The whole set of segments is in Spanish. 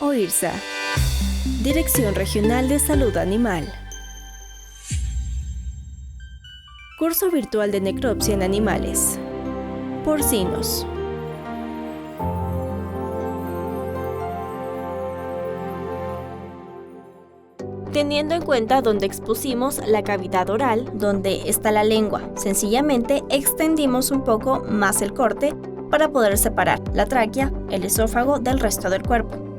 OIRSA, Dirección Regional de Salud Animal. Curso virtual de necropsia en animales. Porcinos. Teniendo en cuenta donde expusimos la cavidad oral, donde está la lengua, sencillamente extendimos un poco más el corte para poder separar la tráquea, el esófago del resto del cuerpo.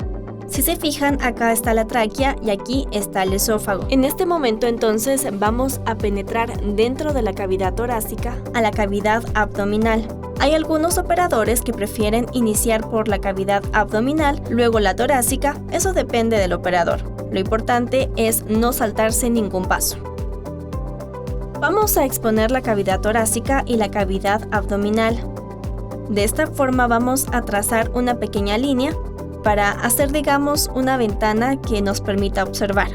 Si se fijan, acá está la tráquea y aquí está el esófago. En este momento entonces vamos a penetrar dentro de la cavidad torácica a la cavidad abdominal. Hay algunos operadores que prefieren iniciar por la cavidad abdominal, luego la torácica, eso depende del operador. Lo importante es no saltarse ningún paso. Vamos a exponer la cavidad torácica y la cavidad abdominal. De esta forma vamos a trazar una pequeña línea para hacer, digamos, una ventana que nos permita observar.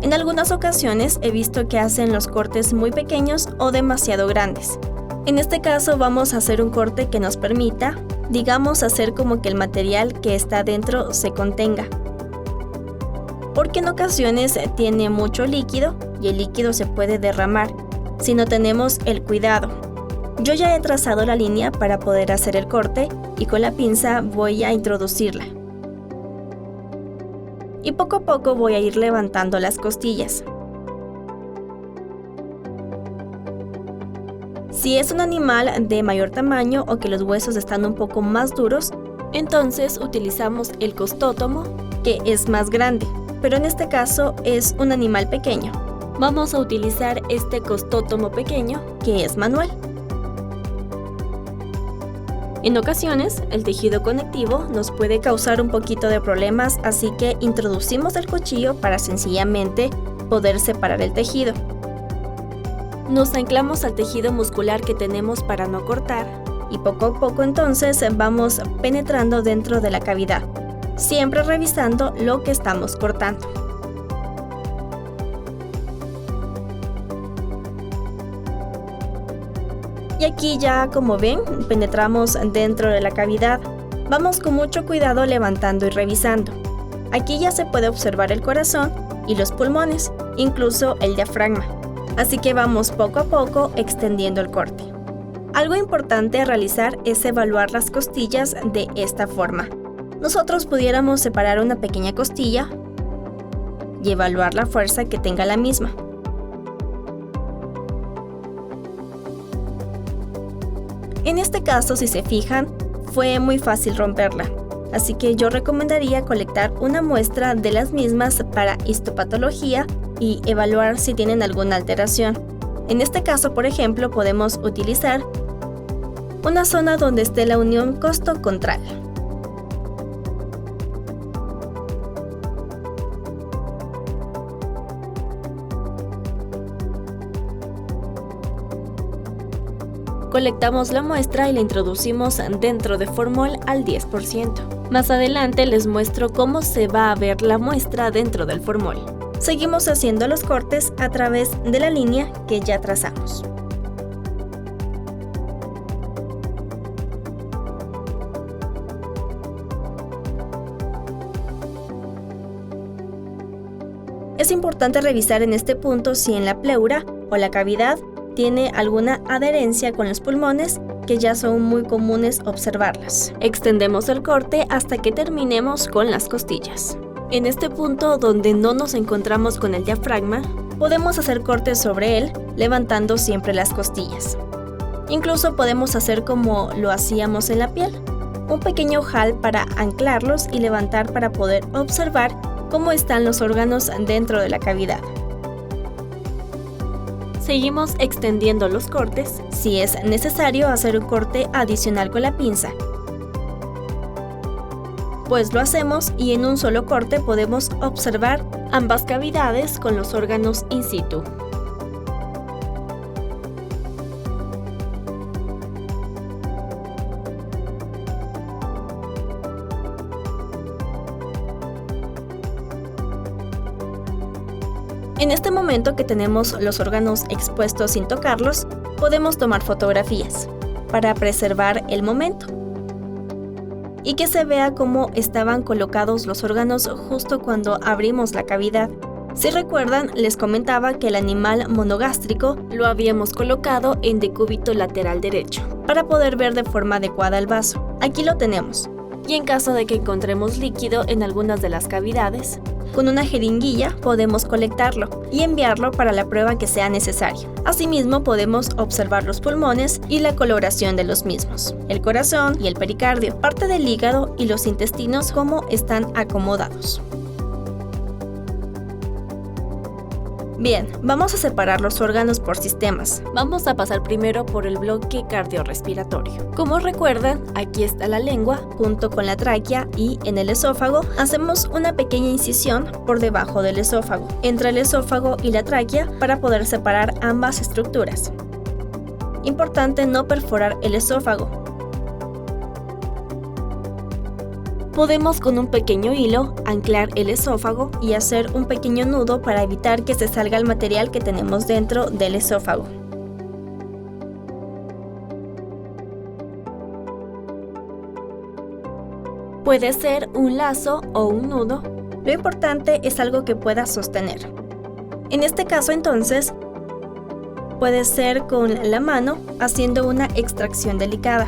En algunas ocasiones he visto que hacen los cortes muy pequeños o demasiado grandes. En este caso vamos a hacer un corte que nos permita, digamos, hacer como que el material que está dentro se contenga. Porque en ocasiones tiene mucho líquido y el líquido se puede derramar si no tenemos el cuidado. Yo ya he trazado la línea para poder hacer el corte y con la pinza voy a introducirla. Y poco a poco voy a ir levantando las costillas. Si es un animal de mayor tamaño o que los huesos están un poco más duros, entonces utilizamos el costótomo, que es más grande, pero en este caso es un animal pequeño. Vamos a utilizar este costótomo pequeño, que es manual. En ocasiones, el tejido conectivo nos puede causar un poquito de problemas, así que introducimos el cuchillo para sencillamente poder separar el tejido. Nos anclamos al tejido muscular que tenemos para no cortar y poco a poco entonces vamos penetrando dentro de la cavidad, siempre revisando lo que estamos cortando. Y aquí ya, como ven, penetramos dentro de la cavidad. Vamos con mucho cuidado levantando y revisando. Aquí ya se puede observar el corazón y los pulmones, incluso el diafragma. Así que vamos poco a poco extendiendo el corte. Algo importante a realizar es evaluar las costillas de esta forma. Nosotros pudiéramos separar una pequeña costilla y evaluar la fuerza que tenga la misma. En este caso, si se fijan, fue muy fácil romperla, así que yo recomendaría colectar una muestra de las mismas para histopatología y evaluar si tienen alguna alteración. En este caso, por ejemplo, podemos utilizar una zona donde esté la unión costocontral. Colectamos la muestra y la introducimos dentro de formol al 10%. Más adelante les muestro cómo se va a ver la muestra dentro del formol. Seguimos haciendo los cortes a través de la línea que ya trazamos. Es importante revisar en este punto si en la pleura o la cavidad tiene alguna adherencia con los pulmones, que ya son muy comunes observarlas. Extendemos el corte hasta que terminemos con las costillas. En este punto donde no nos encontramos con el diafragma, podemos hacer cortes sobre él, levantando siempre las costillas. Incluso podemos hacer como lo hacíamos en la piel, un pequeño ojal para anclarlos y levantar para poder observar cómo están los órganos dentro de la cavidad. Seguimos extendiendo los cortes, si es necesario hacer un corte adicional con la pinza. Pues lo hacemos y en un solo corte podemos observar ambas cavidades con los órganos in situ. En este momento que tenemos los órganos expuestos sin tocarlos, podemos tomar fotografías para preservar el momento. y que se vea cómo estaban colocados los órganos justo cuando abrimos la cavidad. Si recuerdan, les comentaba que el animal monogástrico lo habíamos colocado en decúbito lateral derecho para poder ver de forma adecuada el vaso. Aquí lo tenemos. Y en caso de que encontremos líquido en algunas de las cavidades, con una jeringuilla podemos colectarlo y enviarlo para la prueba que sea necesaria. Asimismo, podemos observar los pulmones y la coloración de los mismos, el corazón y el pericardio, parte del hígado y los intestinos, cómo están acomodados. Bien, vamos a separar los órganos por sistemas. Vamos a pasar primero por el bloque cardiorrespiratorio. Como recuerdan, aquí está la lengua junto con la tráquea y en el esófago hacemos una pequeña incisión por debajo del esófago, entre el esófago y la tráquea para poder separar ambas estructuras. Importante no perforar el esófago. Podemos con un pequeño hilo anclar el esófago y hacer un pequeño nudo para evitar que se salga el material que tenemos dentro del esófago. Puede ser un lazo o un nudo. Lo importante es algo que pueda sostener. En este caso entonces, puede ser con la mano haciendo una extracción delicada.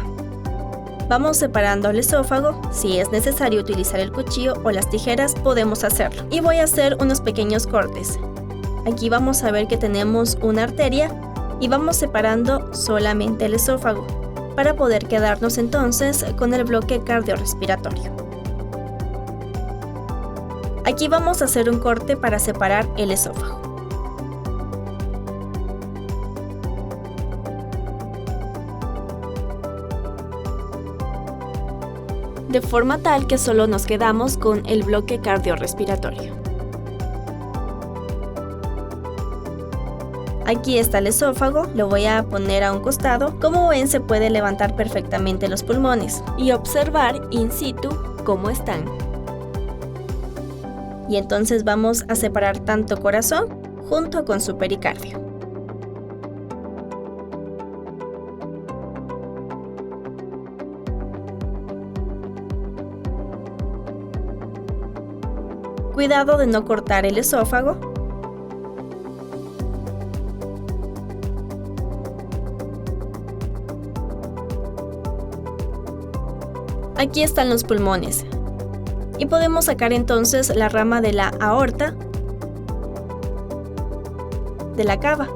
Vamos separando el esófago. Si es necesario utilizar el cuchillo o las tijeras, podemos hacerlo. Y voy a hacer unos pequeños cortes. Aquí vamos a ver que tenemos una arteria y vamos separando solamente el esófago para poder quedarnos entonces con el bloque cardiorrespiratorio. Aquí vamos a hacer un corte para separar el esófago. De forma tal que solo nos quedamos con el bloque cardiorrespiratorio. Aquí está el esófago, lo voy a poner a un costado. Como ven, se puede levantar perfectamente los pulmones y observar in situ cómo están. Y entonces vamos a separar tanto corazón junto con su pericardio. Cuidado de no cortar el esófago. Aquí están los pulmones. Y podemos sacar entonces la rama de la aorta, de la cava.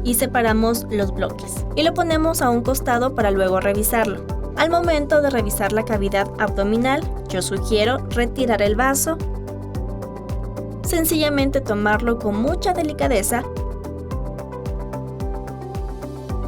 Y separamos los bloques. Y lo ponemos a un costado para luego revisarlo. Al momento de revisar la cavidad abdominal, yo sugiero retirar el vaso, sencillamente tomarlo con mucha delicadeza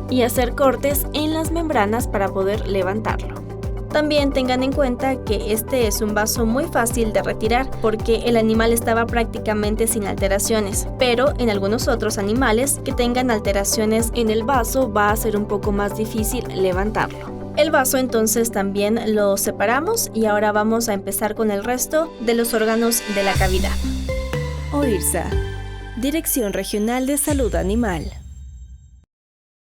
y hacer cortes en las membranas para poder levantarlo. También tengan en cuenta que este es un vaso muy fácil de retirar porque el animal estaba prácticamente sin alteraciones, pero en algunos otros animales que tengan alteraciones en el vaso va a ser un poco más difícil levantarlo. El vaso entonces también lo separamos y ahora vamos a empezar con el resto de los órganos de la cavidad. OIRSA, Dirección Regional de Salud Animal.